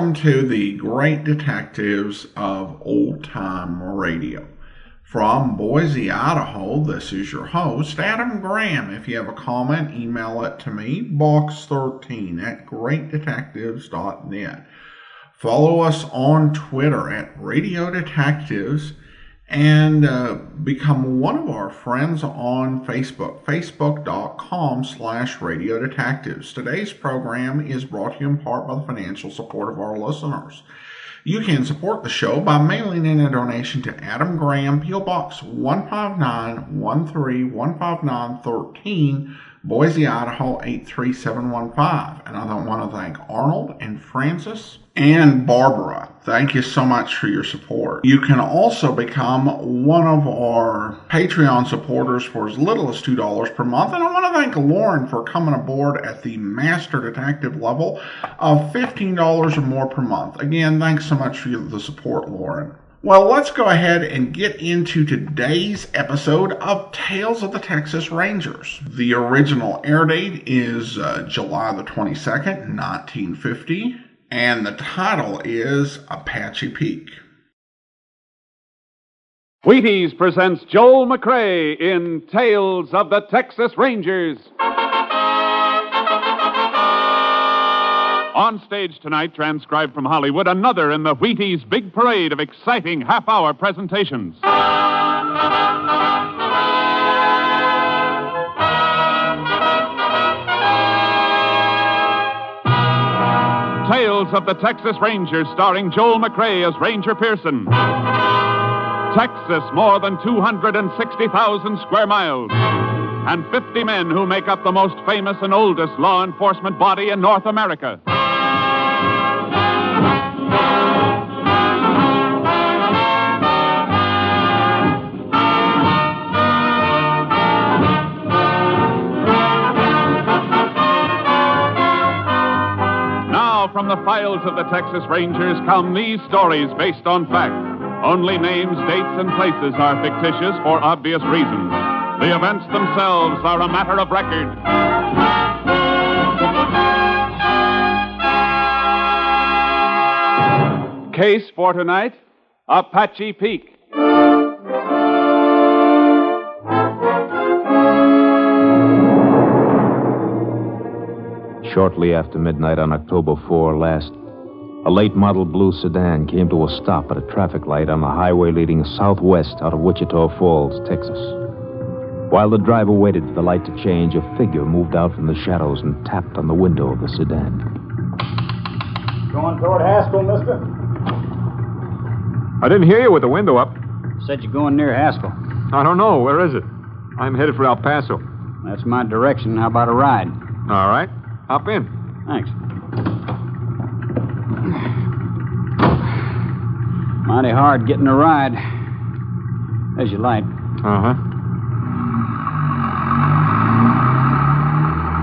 welcome to the Great Detectives of Old Time Radio. From Boise, Idaho, this is your host, Adam Graham. If you have a comment, email it to me, box13@greatdetectives.net. Follow us on Twitter at Radio Detectives, and become one of our friends on Facebook, facebook.com/Radio Detectives. Today's program is brought to you in part by the financial support of our listeners. You can support the show by mailing in a donation to Adam Graham, P.O. Box 15913, Boise, Idaho 83715. And I want to thank Arnold and Francis and Barbara. Thank you so much for your support. You can also become one of our Patreon supporters for as little as $2 per month. And I want to thank Lauren for coming aboard at the Master Detective level of $15 or more per month. Again, thanks so much for the support, Lauren. Well, let's go ahead and get into today's episode of Tales of the Texas Rangers. The original air date is July the 22nd, 1950. And the title is Apache Peak. Wheaties presents Joel McCrea in Tales of the Texas Rangers. On stage tonight, transcribed from Hollywood, another in the Wheaties big parade of exciting half-hour presentations. Tales of the Texas Rangers, starring Joel McCrea as Ranger Pearson. Texas, more than 260,000 square miles, and 50 men who make up the most famous and oldest law enforcement body in North America. From the files of the Texas Rangers come these stories based on fact. Only names, dates, and places are fictitious for obvious reasons. The events themselves are a matter of record. Case for tonight, Apache Peak. Shortly after midnight on October 4 last, a late model blue sedan came to a stop at a traffic light on the highway leading southwest out of Wichita Falls, Texas. While the driver waited for the light to change, a figure moved out from the shadows and tapped on the window of the sedan. Going toward Haskell, mister? I didn't hear you with the window up. Said you're going near Haskell. I don't know. Where is it? I'm headed for El Paso. That's my direction. How about a ride? All right. Hop in. Thanks. Mighty hard getting a ride. There's your light. Uh-huh.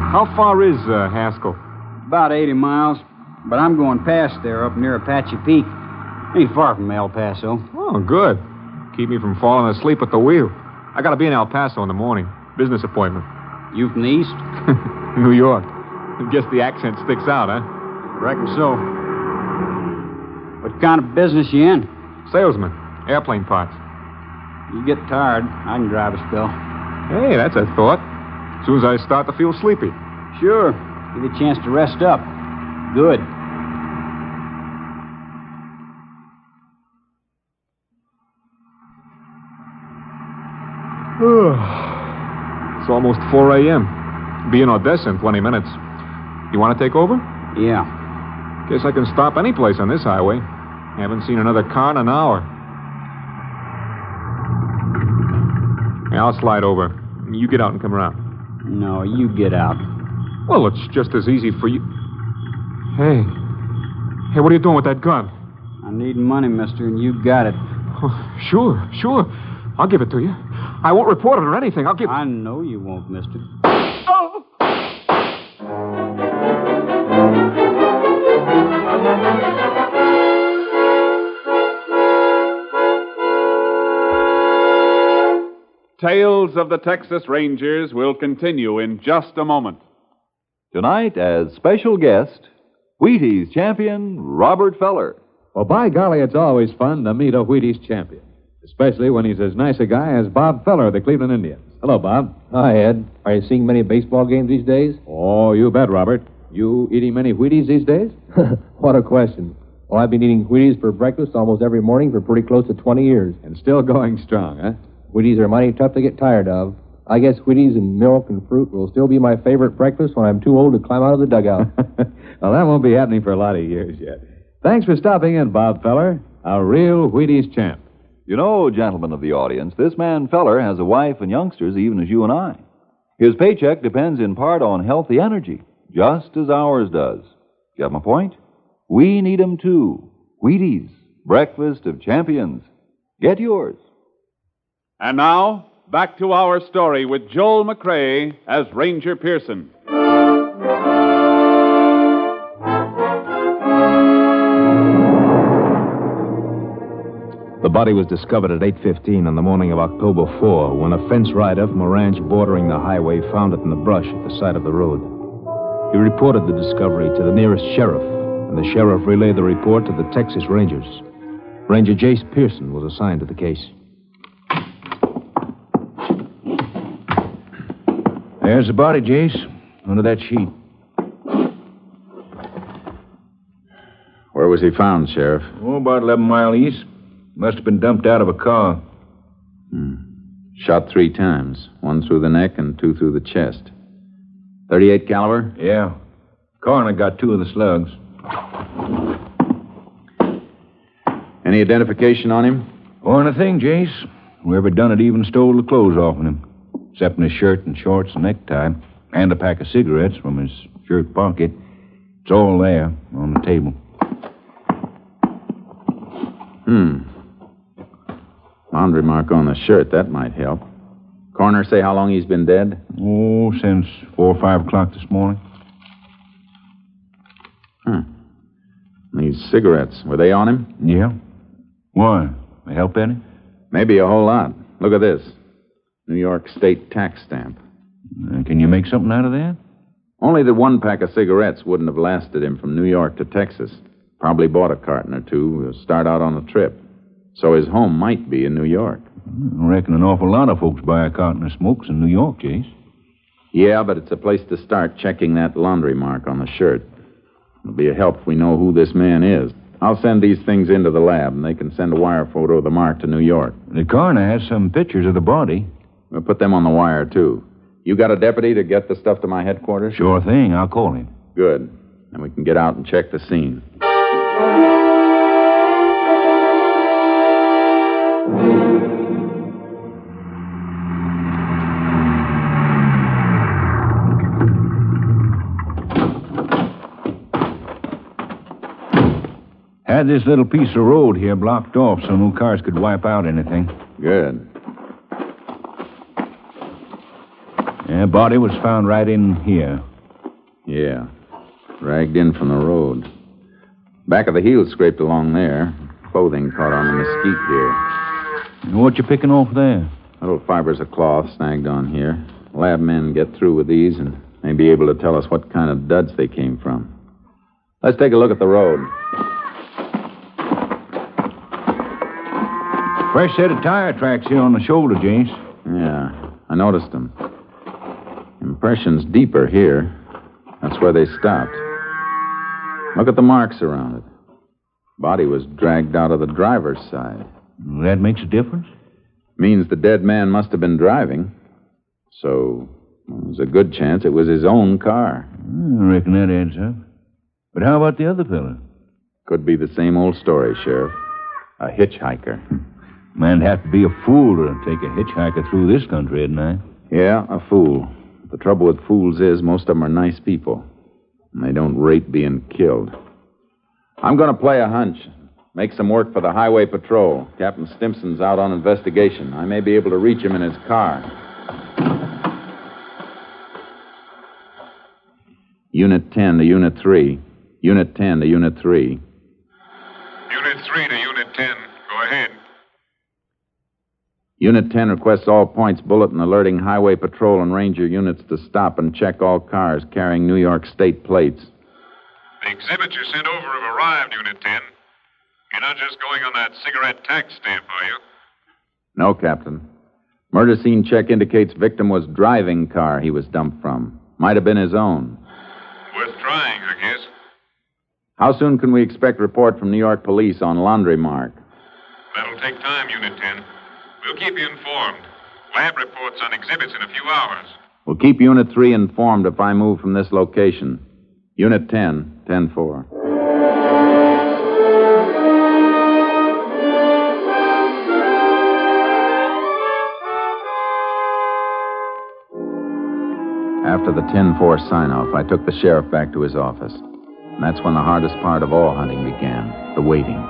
How far is Haskell? About 80 miles. But I'm going past there up near Apache Peak. Ain't far from El Paso. Oh, good. Keep me from falling asleep at the wheel. I gotta be in El Paso in the morning. Business appointment. You from the east? New York. I guess the accent sticks out, huh? Reckon so. What kind of business you in? Salesman. Airplane parts. You get tired, I can drive a spell. Hey, that's a thought. As soon as I start to feel sleepy. Sure. Give you a chance to rest up. Good. It's almost 4 a.m. Be in Odessa in 20 minutes. You want to take over? Yeah. Guess I can stop any place on this highway. Haven't seen another car in an hour. Hey, I'll slide over. You get out and come around. No, you get out. Well, it's just as easy for you. Hey. Hey, what are you doing with that gun? I need money, mister, and you got it. Oh, sure. I'll give it to you. I won't report it or anything. I'll give... I know you won't, mister. Oh! Tales of the Texas Rangers will continue in just a moment. Tonight, as special guest, Wheaties champion Robert Feller. Well, by golly, it's always fun to meet a Wheaties champion, especially when he's as nice a guy as Bob Feller of the Cleveland Indians. Hello, Bob. Hi, Ed. Are you seeing many baseball games these days? Oh, you bet, Robert. You eating many Wheaties these days? What a question. Well, I've been eating Wheaties for breakfast almost every morning for pretty close to 20 years. And still going strong, huh? Wheaties are mighty tough to get tired of. I guess Wheaties and milk and fruit will still be my favorite breakfast when I'm too old to climb out of the dugout. Well, that won't be happening for a lot of years yet. Thanks for stopping in, Bob Feller, a real Wheaties champ. You know, gentlemen of the audience, this man Feller has a wife and youngsters even as you and I. His paycheck depends in part on healthy energy, just as ours does. Get my point? We need 'em too. Wheaties, breakfast of champions. Get yours. And now, back to our story with Joel McCrea as Ranger Pearson. The body was discovered at 8:15 on the morning of October 4 when a fence rider from a ranch bordering the highway found it in the brush at the side of the road. He reported the discovery to the nearest sheriff, and the sheriff relayed the report to the Texas Rangers. Ranger Jace Pearson was assigned to the case. There's the body, Jace, under that sheet. Where was he found, Sheriff? Oh, about 11 miles east. Must have been dumped out of a car. Shot 3 times. 1 through the neck and 2 through the chest. .38 caliber? Yeah. Coroner got 2 of the slugs. Any identification on him? Or anything, Jace. Whoever done it even stole the clothes off of him. Except in his shirt and shorts and necktie. And a pack of cigarettes from his shirt pocket. It's all there on the table. Laundry mark on the shirt. That might help. Coroner say how long he's been dead? Oh, since 4 or 5 o'clock this morning. These cigarettes, were they on him? Yeah. Why? They help any? Maybe a whole lot. Look at this. New York State tax stamp. Can you make something out of that? Only that 1 pack of cigarettes wouldn't have lasted him from New York to Texas. Probably bought a carton or 2 to start out on the trip. So his home might be in New York. I reckon an awful lot of folks buy a carton of smokes in New York, Jace. Yeah, but it's a place to start checking that laundry mark on the shirt. It'll be a help if we know who this man is. I'll send these things into the lab, and they can send a wire photo of the mark to New York. The coroner has some pictures of the body. We'll put them on the wire, too. You got a deputy to get the stuff to my headquarters? Sure thing. I'll call him. Good. Then we can get out and check the scene. Had this little piece of road here blocked off so no cars could wipe out anything. Good. Yeah, body was found right in here. Yeah. Dragged in from the road. Back of the heel scraped along there. Clothing caught on the mesquite here. And what you picking off there? Little fibers of cloth snagged on here. Lab men get through with these and may be able to tell us what kind of duds they came from. Let's take a look at the road. Fresh set of tire tracks here on the shoulder, Jace. Yeah, I noticed them. Impressions deeper here. That's where they stopped. Look at the marks around it. Body was dragged out of the driver's side. That makes a difference? Means the dead man must have been driving. So, there's a good chance it was his own car. I reckon that adds up. But how about the other fella? Could be the same old story, Sheriff. A hitchhiker. Man'd have to be a fool to take a hitchhiker through this country at night. Yeah, a fool. The trouble with fools is most of them are nice people. And they don't rate being killed. I'm going to play a hunch. Make some work for the highway patrol. Captain Stimson's out on investigation. I may be able to reach him in his car. Unit 10 to Unit 3. Unit 10 to Unit 3. Unit 3 to Unit 10. Go ahead. Unit 10 requests all points bulletin alerting highway patrol and ranger units to stop and check all cars carrying New York State plates. The exhibits you sent over have arrived, Unit 10. You're not just going on that cigarette tax stamp, are you? No, Captain. Murder scene check indicates victim was driving car he was dumped from. Might have been his own. Worth trying, I guess. How soon can we expect report from New York police on laundry mark? That'll take time, Unit 10. We'll keep you informed. Lab reports on exhibits in a few hours. We'll keep Unit 3 informed if I move from this location. Unit 10, 10-4. After the 10-4 sign-off, I took the sheriff back to his office. And that's when the hardest part of all hunting began, the waiting.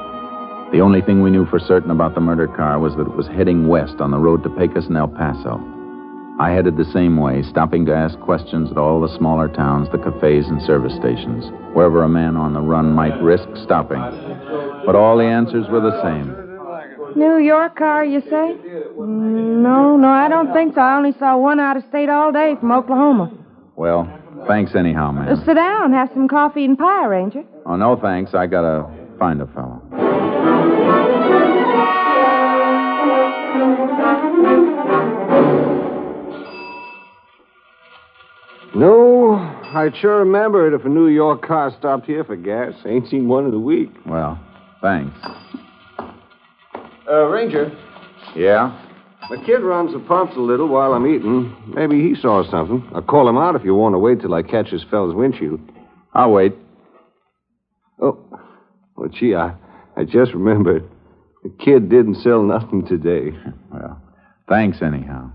The only thing we knew for certain about the murder car was that it was heading west on the road to Pecos and El Paso. I headed the same way, stopping to ask questions at all the smaller towns, the cafes and service stations, wherever a man on the run might risk stopping. But all the answers were the same. New York car, you say? No, I don't think so. I only saw one out of state all day from Oklahoma. Well, thanks anyhow, ma'am. Sit down, have some coffee and pie, Ranger. Oh, no thanks. I gotta find a fellow. No, I'd sure remember it if a New York car stopped here for gas. Ain't seen one in a week. Well, thanks. Ranger. Yeah? The kid runs the pumps a little while I'm eating. Maybe he saw something. I'll call him out if you want to wait till I catch this fella's windshield. I'll wait. Oh, well, gee, I just remembered. The kid didn't sell nothing today. Well, thanks anyhow.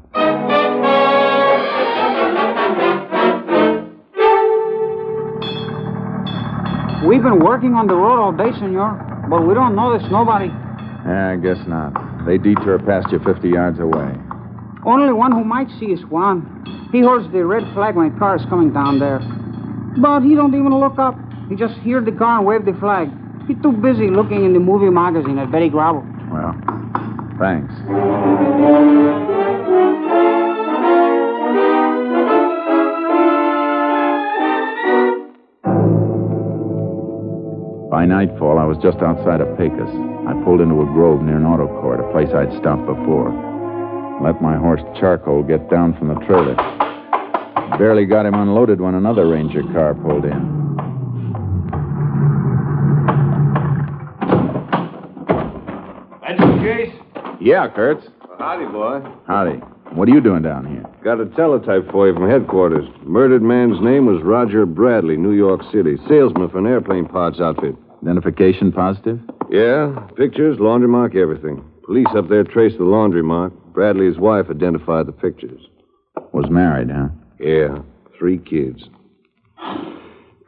We've been working on the road all day, senor, but we don't notice nobody. Yeah, I guess not. They detour past you 50 yards away. Only one who might see is Juan. He holds the red flag when a car is coming down there. But he don't even look up. He just hears the car and wave the flag. He's too busy looking in the movie magazine at Betty Gravel. Well, thanks. By nightfall, I was just outside of Pecos. I pulled into a grove near an auto court, a place I'd stopped before. Let my horse Charcoal get down from the trailer. Barely got him unloaded when another ranger car pulled in. That's you, Jace? Yeah, Kurtz. Howdy, boy. Howdy. What are you doing down here? Got a teletype for you from headquarters. Murdered man's name was Roger Bradley, New York City. Salesman for an airplane parts outfit. Identification positive? Yeah, pictures, laundry mark, everything. Police up there traced the laundry mark. Bradley's wife identified the pictures. Was married, huh? Yeah, 3 kids.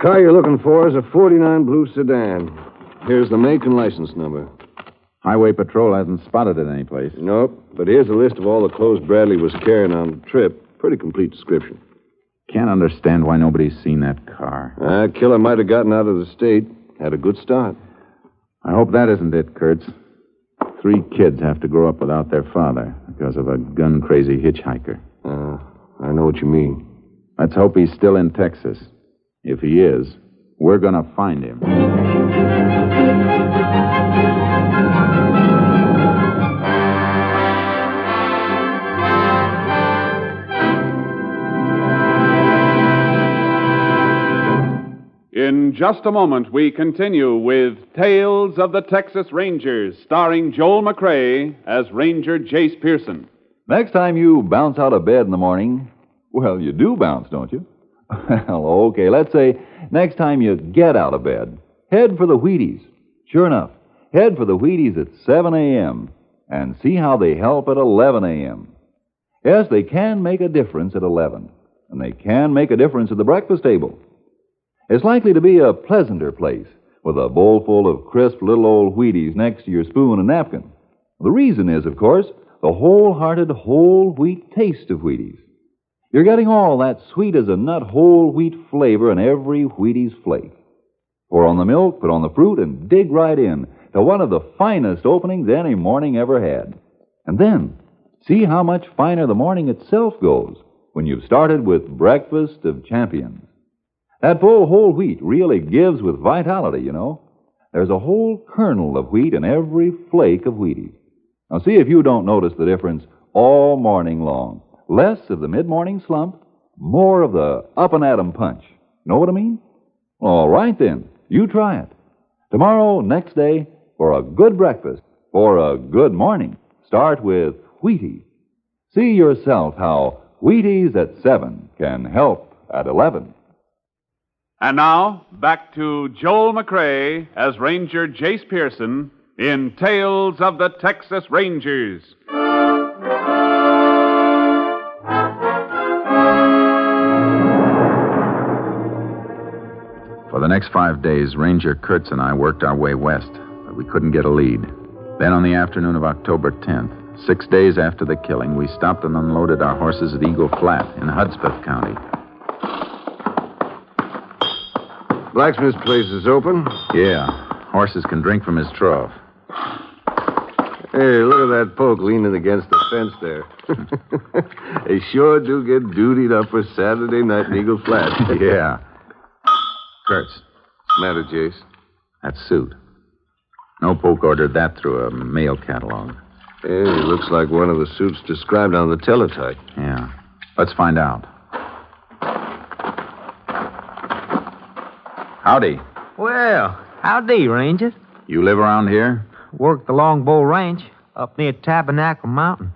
Car you're looking for is a 49 blue sedan. Here's the make and license number. Highway Patrol hasn't spotted it anyplace. Nope, but here's a list of all the clothes Bradley was carrying on the trip. Pretty complete description. Can't understand why nobody's seen that car. Killer might have gotten out of the state. Had a good start. I hope that isn't it, Kurtz. 3 kids have to grow up without their father because of a gun-crazy hitchhiker. I know what you mean. Let's hope he's still in Texas. If he is, we're going to find him. In just a moment, we continue with Tales of the Texas Rangers, starring Joel McCrea as Ranger Jace Pearson. Next time you bounce out of bed in the morning, well, you do bounce, don't you? Well, okay, let's say next time you get out of bed, head for the Wheaties. Sure enough, head for the Wheaties at 7 a.m. and see how they help at 11 a.m. Yes, they can make a difference at 11, and they can make a difference at the breakfast table. It's likely to be a pleasanter place with a bowl full of crisp little old Wheaties next to your spoon and napkin. The reason is, of course, the wholehearted whole wheat taste of Wheaties. You're getting all that sweet-as-a-nut whole wheat flavor in every Wheaties flake. Pour on the milk, put on the fruit, and dig right in to one of the finest openings any morning ever had. And then, see how much finer the morning itself goes when you've started with Breakfast of Champions. That full whole wheat really gives with vitality, you know. There's a whole kernel of wheat in every flake of Wheaties. Now see if you don't notice the difference all morning long. Less of the mid-morning slump, more of the up-and-at-'em punch. Know what I mean? All right, then. You try it. Tomorrow, next day, for a good breakfast, for a good morning, start with Wheaties. See yourself how Wheaties at 7 can help at 11. And now, back to Joel McCrea as Ranger Jace Pearson in Tales of the Texas Rangers. For the next 5 days, Ranger Kurtz and I worked our way west, but we couldn't get a lead. Then on the afternoon of October 10th, 6 days after the killing, we stopped and unloaded our horses at Eagle Flat in Hudspeth County. Blacksmith's place is open? Yeah. Horses can drink from his trough. Hey, look at that poke leaning against the fence there. They sure do get dutied up for Saturday night in Eagle Flat. Yeah. Kurtz. Matter, Jace? That suit. No poke ordered that through a mail catalog. Hey, looks like one of the suits described on the teletype. Yeah. Let's find out. Howdy. Well, howdy, Rangers. You live around here? Work the Longbow Ranch up near Tabernacle Mountain.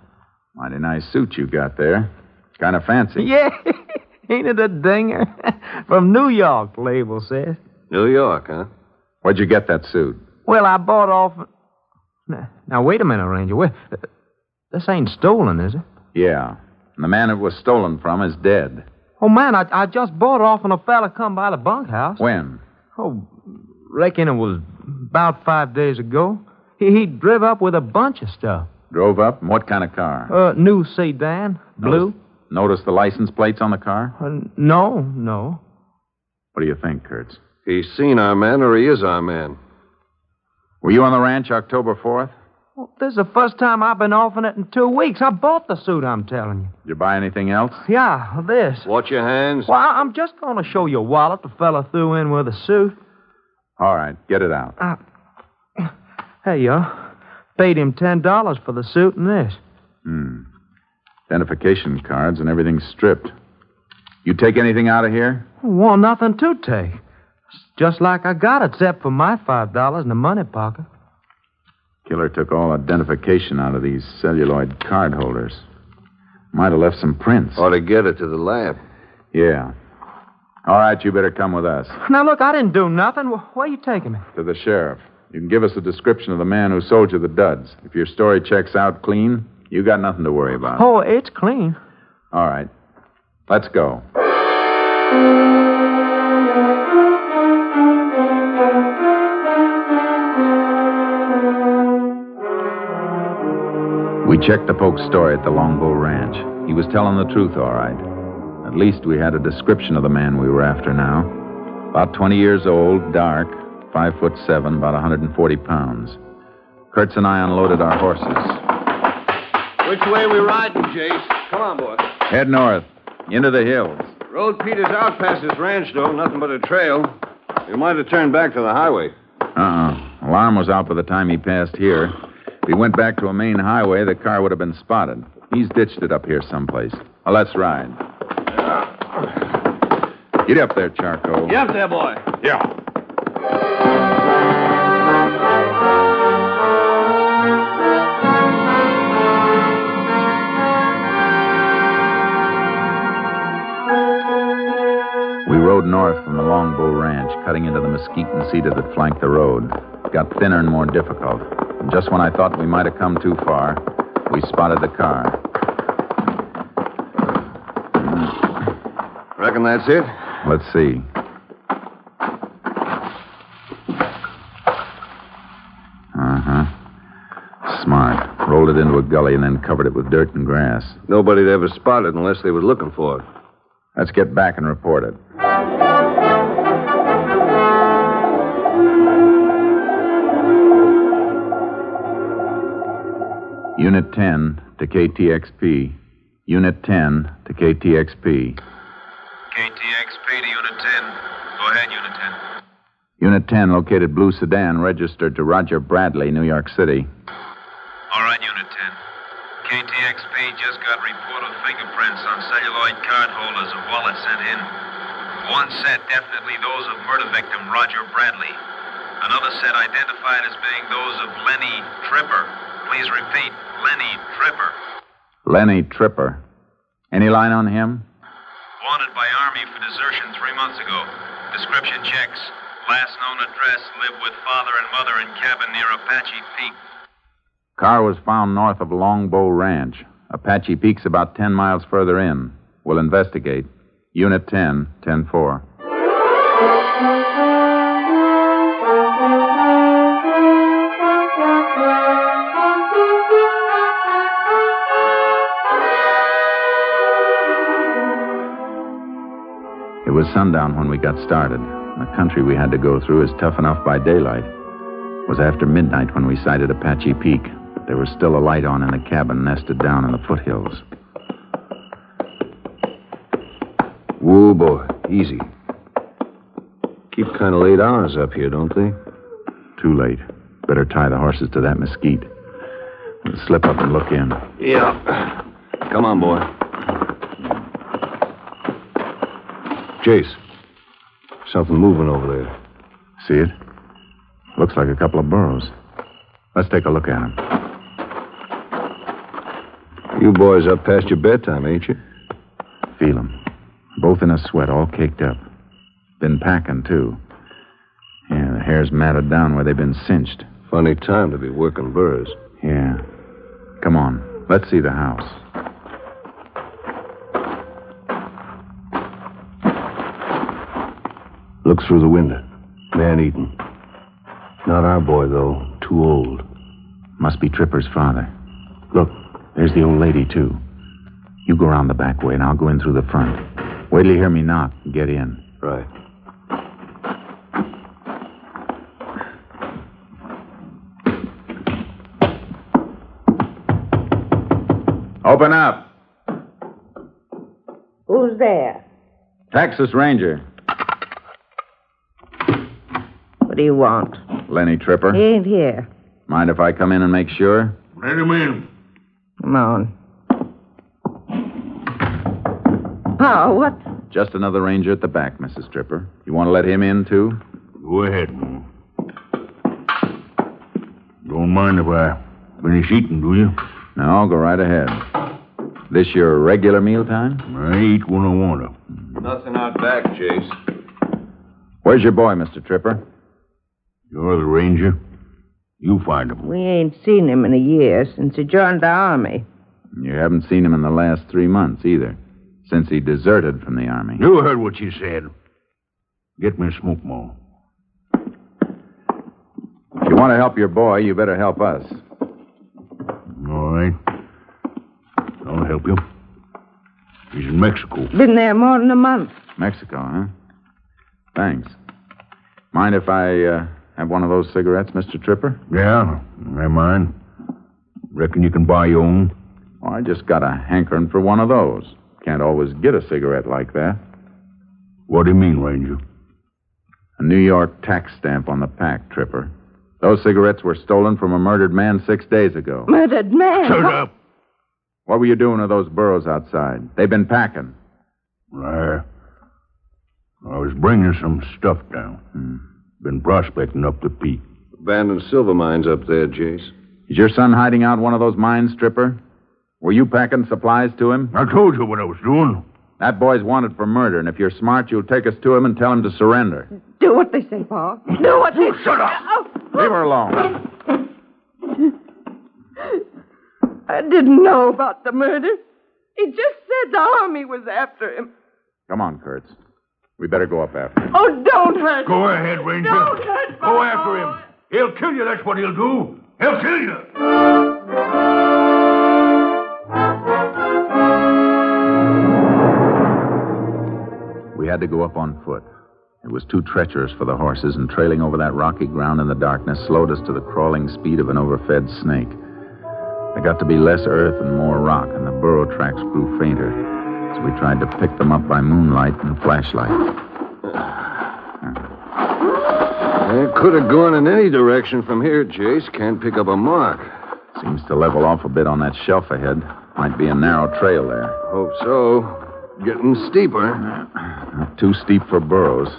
Mighty nice suit you got there. Kind of fancy. Yeah, ain't it a dinger? From New York, the label says. New York, huh? Where'd you get that suit? Well, I bought off... Now, wait a minute, Ranger. This ain't stolen, is it? Yeah. And the man it was stolen from is dead. Oh, man, I just bought off when a fella come by the bunkhouse. When? Oh, reckon it was about 5 days ago. He drove up with a bunch of stuff. Drove up? What kind of car? New sedan, blue. Notice the license plates on the car? No. What do you think, Kurtz? He's seen our man or he is our man. Were you on the ranch October 4th? Well, this is the first time I've been off in it in 2 weeks. I bought the suit, I'm telling you. Did you buy anything else? Yeah, this. Watch your hands. Well, I'm just going to show you a wallet the fella threw in with the suit. All right, get it out. Hey, yo. Paid him $10 for the suit and this. Identification cards and everything stripped. You take anything out of here? Well, nothing to take. It's just like I got it, except for my $5 in the money pocket. Killer took all identification out of these celluloid card holders. Might have left some prints. Ought to get it to the lab. Yeah. All right, you better come with us. Now, look, I didn't do nothing. Where are you taking me? To the sheriff. You can give us a description of the man who sold you the duds. If your story checks out clean, you got nothing to worry about. Oh, it's clean. All right. Let's go. We checked the poke's story at the Longbow Ranch. He was telling the truth, all right. At least we had a description of the man we were after now. About 20 years old, dark, 5'7", about 140 pounds. Kurtz and I unloaded our horses. Which way we riding, Jace? Come on, boy. Head north, into the hills. Road peters out past this ranch, though. Nothing but a trail. We might have turned back to the highway. Alarm was out by the time he passed here. If he went back to a main highway, the car would have been spotted. He's ditched it up here someplace. Well, let's ride. Get up there, Charco. Get up there, boy. Yeah. We rode north from the Longbow Ranch, cutting into the mesquite and cedar that flanked the road. It got thinner and more difficult. And just when I thought we might have come too far, we spotted the car. Reckon that's it? Let's see. Smart. Rolled it into a gully and then covered it with dirt and grass. Nobody'd ever spot it unless they were looking for it. Let's get back and report it. Unit 10 to KTXP. Unit 10 to KTXP. KTXP to Unit 10. ahead, Unit 10. Unit 10 located blue sedan registered to Roger Bradley, New York City. All right, Unit 10. KTXP just got report of fingerprints on celluloid card holders of wallets sent in. One set definitely those of murder victim Roger Bradley. Another set identified as being those of Lenny Tripper. Please repeat, Lenny Tripper. Lenny Tripper. Any line on him? Wanted by Army for desertion 3 months ago. Description checks. Last known address, lived with father and mother in cabin near Apache Peak. Car was found north of Longbow Ranch. Apache Peak's about 10 miles further in. We'll investigate. Unit 10, 10-4. It was sundown when we got started. The country we had to go through is tough enough by daylight. It was after midnight when we sighted Apache Peak. There was still a light on in the cabin nested down in the foothills. Whoa, boy. Easy. Keep kind of late hours up here, don't they? Too late. Better tie the horses to that mesquite. We'll slip up and look in. Yeah. Come on, boy. Jace. Something moving over there. See it? Looks like a couple of burros. Let's take a look at them. You boys up past your bedtime, ain't you? Feel them. Both in a sweat, all caked up. Been packing, too. Yeah, the hair's matted down where they've been cinched. Funny time to be working burros. Yeah. Come on. Let's see the house. Look through the window. Man-eaten. Not our boy, though. Too old. Must be Tripper's father. Look, there's the old lady, too. You go around the back way, and I'll go in through the front. Wait till you hear me knock and get in. Right. Open up. Who's there? Texas Ranger. What do you want? Lenny Tripper. He ain't here. Mind if I come in and make sure? Let him in. Come on. Oh, what? Just another ranger at the back, Mrs. Tripper. You want to let him in, too? Go ahead, man. Don't mind if I finish eating, do you? No, go right ahead. This your regular mealtime? I eat when I want to. Nothing out back, Jace. Where's your boy, Mr. Tripper? You're the ranger. You find him. We ain't seen him in a year since he joined the Army. You haven't seen him in the last 3 months, either. Since he deserted from the Army. You heard what she said. Get me a smoke more. If you want to help your boy, you better help us. All right. I'll help you. He's in Mexico. Been there more than a month. Mexico, huh? Thanks. Mind if I have one of those cigarettes, Mr. Tripper? Yeah, I mind. Reckon you can buy your own? Oh, I just got a hankering for one of those. Can't always get a cigarette like that. What do you mean, Ranger? A New York tax stamp on the pack, Tripper. Those cigarettes were stolen from a murdered man 6 days ago. Murdered man? Shut up! What were you doing with those burros outside? They've been packing. I was bringing some stuff down. Been prospecting up the peak. Abandoned silver mines up there, Jace. Is your son hiding out one of those mines, Tripper? Were you packing supplies to him? I told you what I was doing. That boy's wanted for murder, and if you're smart, you'll take us to him and tell him to surrender. Do what they say, Pa. Do what they say. Shut up! Leave her alone. I didn't know about the murder. He just said the Army was after him. Come on, Kurtz. We better go up after him. Oh, don't hurt him. Go ahead, Ranger. Don't hurt Go my after boy. him. He'll kill you, that's what he'll do. He'll kill you. We had to go up on foot. It was too treacherous for the horses, and trailing over that rocky ground in the darkness slowed us to the crawling speed of an overfed snake. There got to be less earth and more rock, and the burro tracks grew fainter, so we tried to pick them up by moonlight and flashlight. It could have gone in any direction from here, Jace. Can't pick up a mark. Seems to level off a bit on that shelf ahead. Might be a narrow trail there. Hope so. Getting steeper. Not too steep for burros.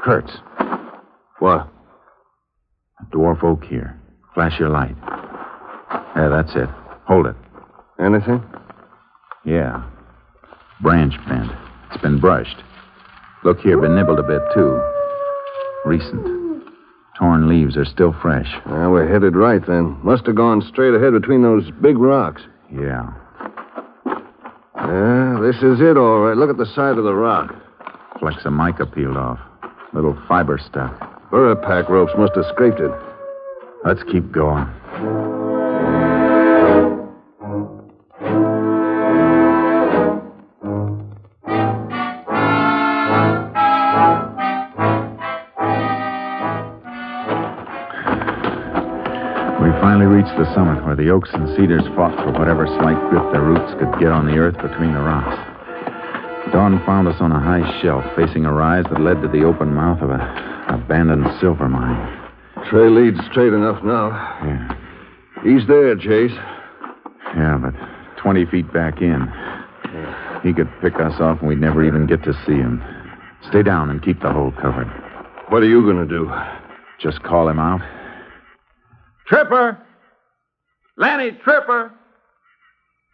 Kurtz. What? A dwarf oak here. Flash your light. Yeah, that's it. Hold it. Anything? Yeah. Branch bent. It's been brushed. Look here, been nibbled a bit, too. Recent. Torn leaves are still fresh. Well, we're headed right, then. Must have gone straight ahead between those big rocks. Yeah. Yeah, this is it, all right. Look at the side of the rock. Flecks of mica peeled off. Little fiber stuck. Burrapack ropes must have scraped it. Let's keep going. We finally reached the summit where the oaks and cedars fought for whatever slight grip their roots could get on the earth between the rocks. Dawn found us on a high shelf facing a rise that led to the open mouth of an abandoned silver mine. Trail leads straight enough now. Yeah. He's there, Jace. Yeah, but 20 feet back in. He could pick us off and we'd never even get to see him. Stay down and keep the hole covered. What are you going to do? Just call him out. Tripper! Lenny, Tripper!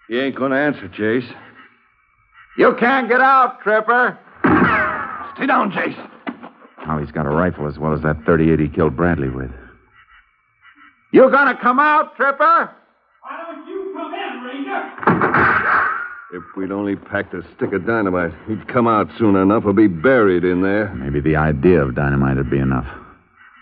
He ain't going to answer, Jace. You can't get out, Tripper. Stay down, Jace. Oh, he's got a rifle as well as that .38 he killed Bradley with. You gonna come out, Tripper? Why don't you come in, Ranger? If we'd only packed a stick of dynamite, he'd come out soon enough or be buried in there. Maybe the idea of dynamite would be enough.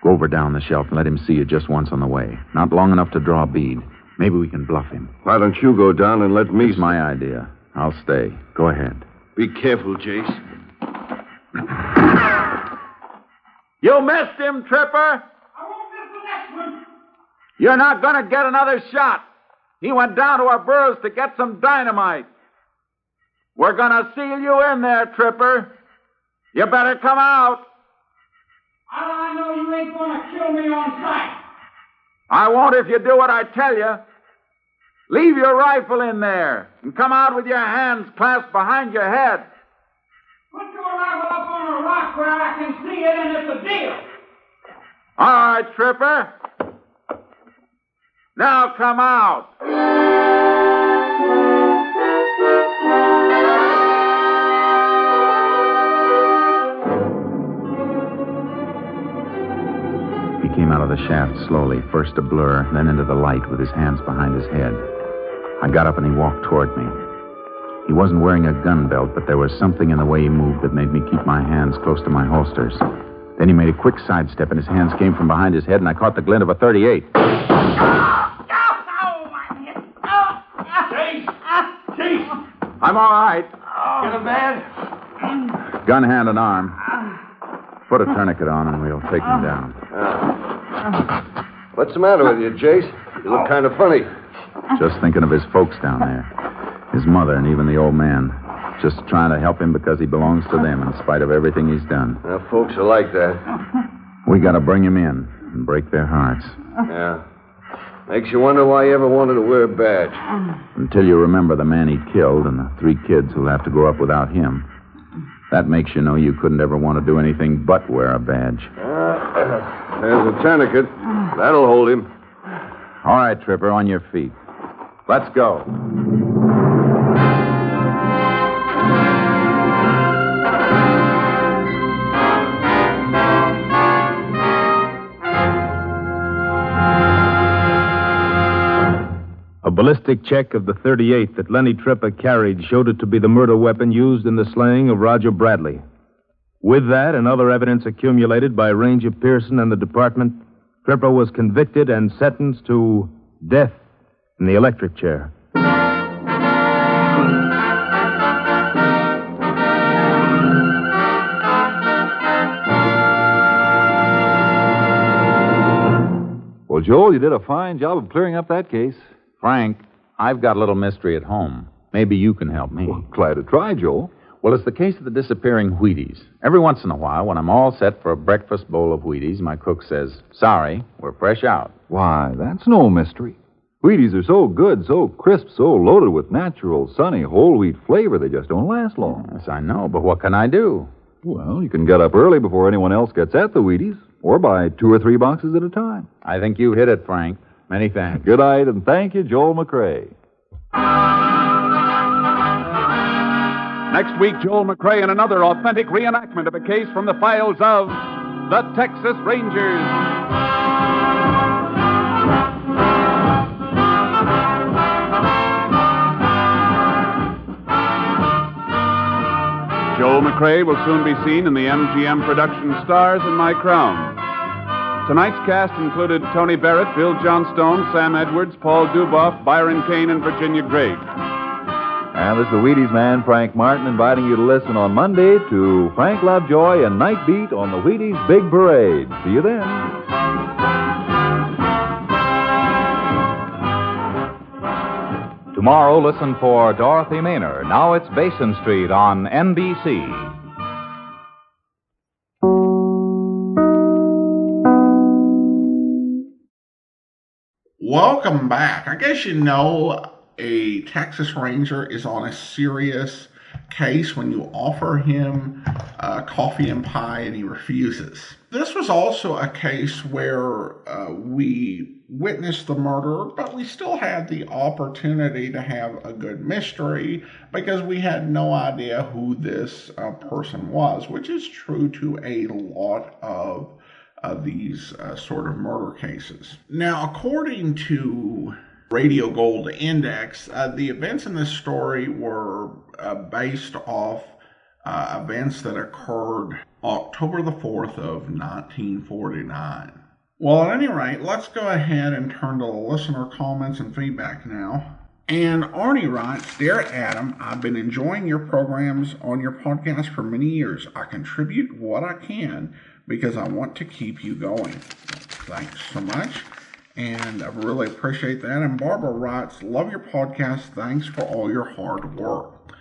Go over down the shelf and let him see you just once on the way. Not long enough to draw a bead. Maybe we can bluff him. Why don't you go down and let me... It's my idea. I'll stay. Go ahead. Be careful, Jace. You missed him, Tripper. I won't miss the next one. You're not gonna get another shot. He went down to our burrows to get some dynamite. We're gonna seal you in there, Tripper. You better come out. How do I know you ain't gonna kill me on sight? I won't if you do what I tell you. Leave your rifle in there and come out with your hands clasped behind your head. Put your rifle up on a rock where I can see it and it's a deal. All right, Tripper. Now come out. He came out of the shaft slowly, first a blur, then into the light with his hands behind his head. I got up and he walked toward me. He wasn't wearing a gun belt, but there was something in the way he moved that made me keep my hands close to my holsters. Then he made a quick sidestep and his hands came from behind his head and I caught the glint of a .38. I'm all right. Get a bed? Gun hand and arm. Put a tourniquet on and we'll take him down. What's the matter with you, Jace? You look kind of funny. Just thinking of his folks down there. His mother and even the old man. Just trying to help him because he belongs to them in spite of everything he's done. Now, folks are like that. We gotta bring him in and break their hearts. Yeah. Makes you wonder why he ever wanted to wear a badge. Until you remember the man he killed and the 3 kids who'll have to grow up without him. That makes you know you couldn't ever want to do anything but wear a badge. There's a tourniquet. That'll hold him. All right, Tripper, on your feet. Let's go. A ballistic check of the .38 that Lenny Tripper carried showed it to be the murder weapon used in the slaying of Roger Bradley. With that and other evidence accumulated by Ranger Pearson and the department, Tripper was convicted and sentenced to death in the electric chair. Well, Joel, you did a fine job of clearing up that case. Frank, I've got a little mystery at home. Maybe you can help me. Well, glad to try, Joel. Well, it's the case of the disappearing Wheaties. Every once in a while, when I'm all set for a breakfast bowl of Wheaties, my cook says, "Sorry, we're fresh out." Why, that's no mystery. Wheaties are so good, so crisp, so loaded with natural, sunny, whole wheat flavor, they just don't last long. Yes, I know, but what can I do? Well, you can get up early before anyone else gets at the Wheaties, or buy 2 or 3 boxes at a time. I think you hit it, Frank. Many thanks. Good night, and thank you, Joel McRae. Next week, Joel McRae in another authentic reenactment of a case from the files of the Texas Rangers. Joel McRae will soon be seen in the MGM production Stars in My Crown. Tonight's cast included Tony Barrett, Bill Johnstone, Sam Edwards, Paul Duboff, Byron Kane, and Virginia Gregg. And this is the Wheaties man, Frank Martin, inviting you to listen on Monday to Frank Lovejoy and Night Beat on the Wheaties Big Parade. See you then. Tomorrow, listen for Dorothy Maynor. Now it's Basin Street on NBC. Welcome back. I guess you know a Texas Ranger is on a serious case when you offer him coffee and pie and he refuses. This was also a case where we witnessed the murder, but we still had the opportunity to have a good mystery because we had no idea who this person was, which is true to a lot of these sort of murder cases. Now, according to Radio Gold Index, the events in this story were based off events that occurred October the 4th of 1949. Well, at any rate, let's go ahead and turn to the listener comments and feedback now. And Arnie writes, "Dear Adam, I've been enjoying your programs on your podcast for many years. I contribute what I can because I want to keep you going." Thanks so much. And I really appreciate that. And Barbara writes, "Love your podcast. Thanks for all your hard work."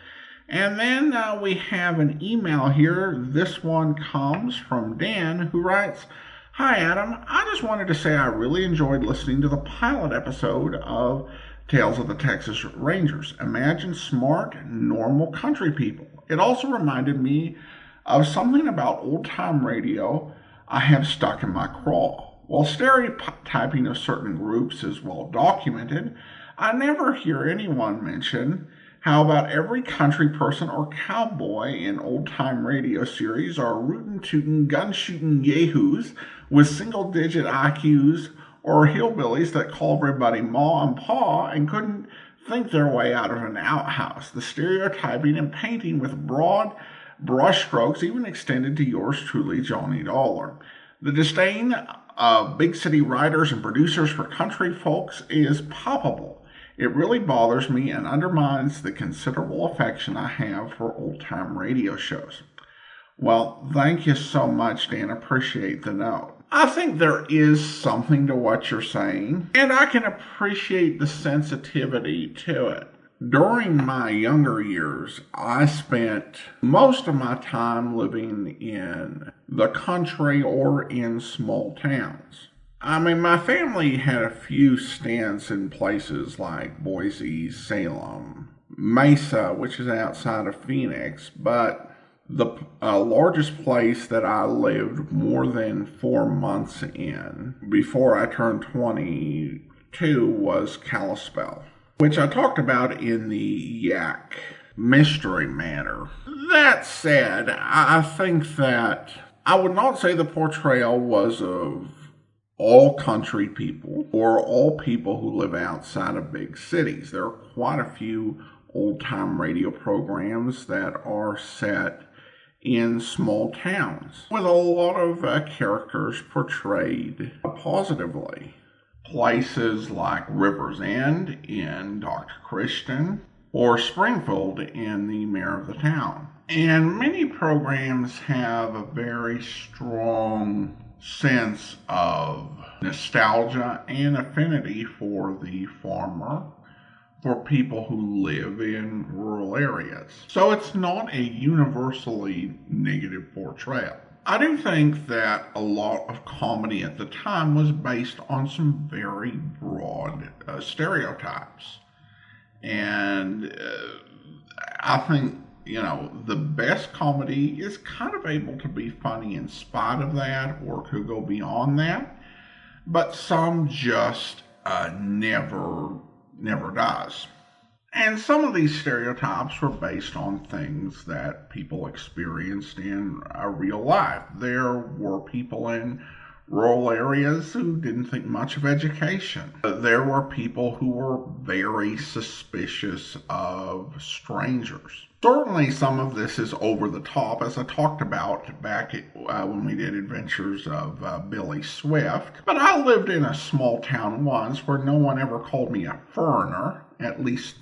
And then we have an email here. This one comes from Dan, who writes, "Hi, Adam. I just wanted to say I really enjoyed listening to the pilot episode of Tales of the Texas Rangers. Imagine smart, normal country people. It also reminded me of something about old-time radio I have stuck in my craw. While stereotyping of certain groups is well documented, I never hear anyone mention how about every country person or cowboy in old-time radio series are rootin'-tootin', gun-shooting yahoos with single-digit IQs or hillbillies that call everybody ma and pa and couldn't think their way out of an outhouse. The stereotyping and painting with broad brushstrokes even extended to yours truly, Johnny Dollar. The disdain of big city writers and producers for country folks is palpable. It really bothers me and undermines the considerable affection I have for old-time radio shows." Well, thank you so much, Dan. Appreciate the note. I think there is something to what you're saying, and I can appreciate the sensitivity to it. During my younger years, I spent most of my time living in the country or in small towns. I mean, my family had a few stints in places like Boise, Salem, Mesa, which is outside of Phoenix, but the largest place that I lived more than 4 months in before I turned 22 was Kalispell, which I talked about in the Yak Mystery Matter. That said, I think that I would not say the portrayal was of all country people or all people who live outside of big cities. There are quite a few old-time radio programs that are set in small towns with a lot of characters portrayed positively. Places like River's End in Dr. Christian or Springfield in The Mayor of the Town. And many programs have a very strong sense of nostalgia and affinity for the farmer, for people who live in rural areas. So it's not a universally negative portrayal. I do think that a lot of comedy at the time was based on some very broad stereotypes. And I think, the best comedy is kind of able to be funny in spite of that, or could go beyond that. But some just never does. And some of these stereotypes were based on things that people experienced in real life. There were people in rural areas who didn't think much of education. There were people who were very suspicious of strangers. Certainly some of this is over the top, as I talked about back when we did Adventures of Billy Swift. But I lived in a small town once where no one ever called me a foreigner, at least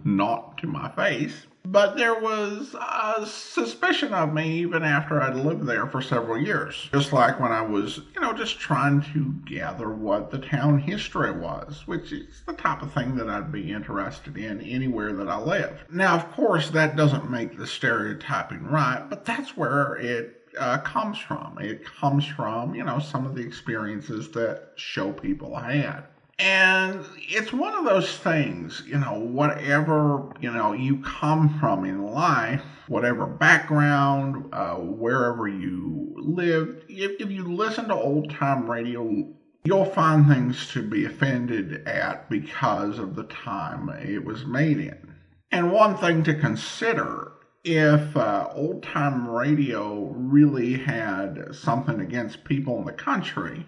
not to my face. But there was a suspicion of me even after I'd lived there for several years. Just like when I was, just trying to gather what the town history was, which is the type of thing that I'd be interested in anywhere that I live. Now, of course, that doesn't make the stereotyping right, but that's where it comes from. It comes from, some of the experiences that show people had. And it's one of those things, whatever, you come from in life, whatever background, wherever you lived, if you listen to old-time radio, you'll find things to be offended at because of the time it was made in. And one thing to consider, if old-time radio really had something against people in the country,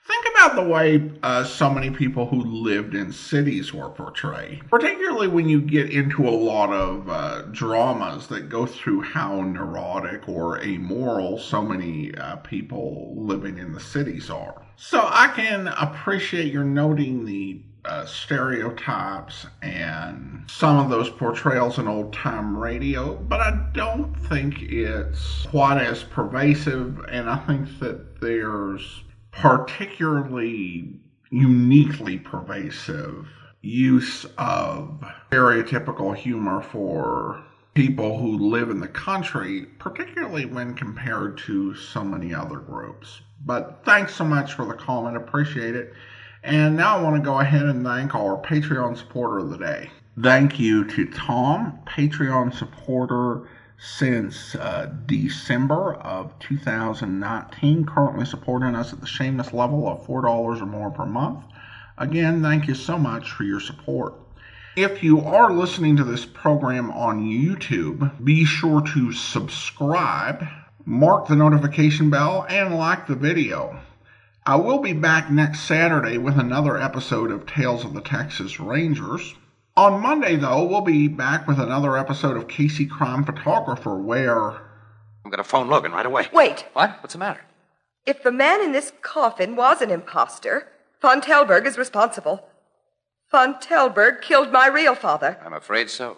think about the way so many people who lived in cities were portrayed. Particularly when you get into a lot of dramas that go through how neurotic or amoral so many people living in the cities are. So I can appreciate your noting the stereotypes and some of those portrayals in old-time radio, but I don't think it's quite as pervasive, and I think that there's particularly uniquely pervasive use of stereotypical humor for people who live in the country, particularly when compared to so many other groups. But thanks so much for the comment, appreciate it. And now I want to go ahead and thank our Patreon supporter of the day. Thank you to Tom, Patreon supporter since December of 2019, currently supporting us at the shameless level of $4 or more per month. Again, thank you so much for your support. If you are listening to this program on YouTube, be sure to subscribe, mark the notification bell, and like the video. I will be back next Saturday with another episode of Tales of the Texas Rangers. On Monday, though, we'll be back with another episode of Casey Crime Photographer, where... I'm going to phone Logan right away. Wait. What? What's the matter? If the man in this coffin was an imposter, Von Telberg is responsible. Von Telberg killed my real father. I'm afraid so.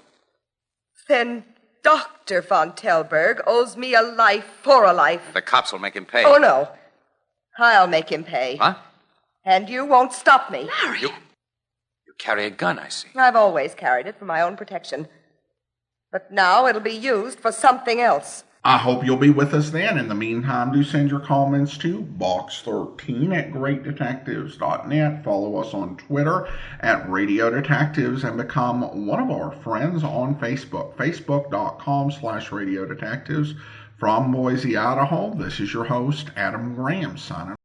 Then Dr. Von Telberg owes me a life for a life. The cops will make him pay. Oh, no. I'll make him pay. What? And you won't stop me. Larry! You carry a gun, I see. I've always carried it for my own protection. But now it'll be used for something else. I hope you'll be with us then. In the meantime, do send your comments to box13@greatdetectives.net. Follow us on Twitter @Radio Detectives and become one of our friends on Facebook, facebook.com/Radio Detectives. From Boise, Idaho, this is your host, Adam Graham, signing